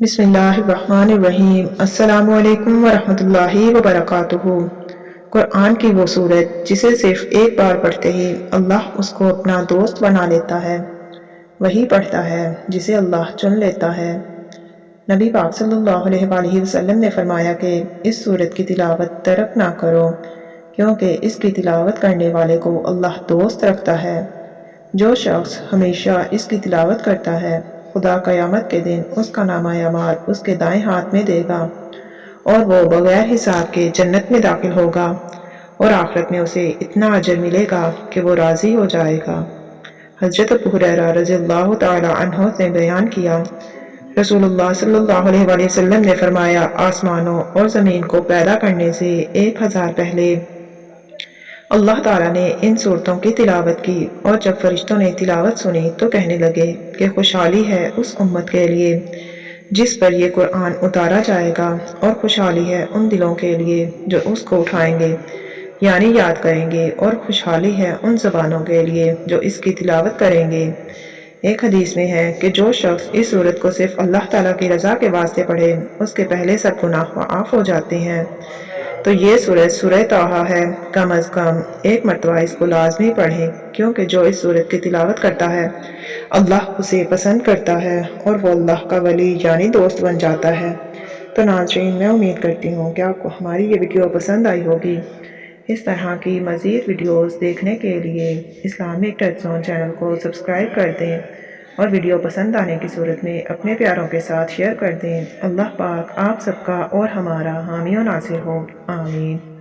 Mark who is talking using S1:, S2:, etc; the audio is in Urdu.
S1: بسم اللہ الرحمن الرحیم۔ السلام علیکم ورحمۃ اللہ وبرکاتہ۔ قرآن کی وہ سورت جسے صرف ایک بار پڑھتے ہی اللہ اس کو اپنا دوست بنا لیتا ہے، وہی پڑھتا ہے جسے اللہ چن لیتا ہے۔ نبی پاک صلی اللہ علیہ وآلہ وسلم نے فرمایا کہ اس سورت کی تلاوت ترک نہ کرو، کیونکہ اس کی تلاوت کرنے والے کو اللہ دوست رکھتا ہے۔ جو شخص ہمیشہ اس کی تلاوت کرتا ہے، خدا قیامت کے دن اس کا نامہ اعمال اس کے دائیں ہاتھ میں دے گا اور وہ بغیر حساب کے جنت میں داخل ہوگا، اور آخرت میں اسے اتنا اجر ملے گا کہ وہ راضی ہو جائے گا۔ حضرت ابو ہریرہ رضی اللہ تعالی عنہ نے بیان کیا، رسول اللہ صلی اللہ علیہ وآلہ وسلم نے فرمایا، آسمانوں اور زمین کو پیدا کرنے سے 1000 پہلے اللہ تعالیٰ نے ان صورتوں کی تلاوت کی، اور جب فرشتوں نے تلاوت سنی تو کہنے لگے کہ خوشحالی ہے اس امت کے لیے جس پر یہ قرآن اتارا جائے گا، اور خوشحالی ہے ان دلوں کے لیے جو اس کو اٹھائیں گے یعنی یاد کریں گے، اور خوشحالی ہے ان زبانوں کے لیے جو اس کی تلاوت کریں گے۔ ایک حدیث میں ہے کہ جو شخص اس سورت کو صرف اللہ تعالیٰ کی رضا کے واسطے پڑھے، اس کے پہلے سب گناہ معاف ہو جاتے ہیں۔ تو یہ سورت سورہ طٰہٰ ہے، کم از کم ایک مرتبہ اس کو لازمی پڑھیں، کیونکہ جو اس سورت کی تلاوت کرتا ہے اللہ اسے پسند کرتا ہے اور وہ اللہ کا ولی یعنی دوست بن جاتا ہے۔ تو ناظرین، میں امید کرتی ہوں کہ آپ کو ہماری یہ ویڈیو پسند آئی ہوگی۔ اس طرح کی مزید ویڈیوز دیکھنے کے لیے اسلامک ٹچ زون چینل کو سبسکرائب کر دیں، اور ویڈیو پسند آنے کی صورت میں اپنے پیاروں کے ساتھ شیئر کر دیں۔ اللہ پاک آپ سب کا اور ہمارا حامی و ناصر ہو، آمین۔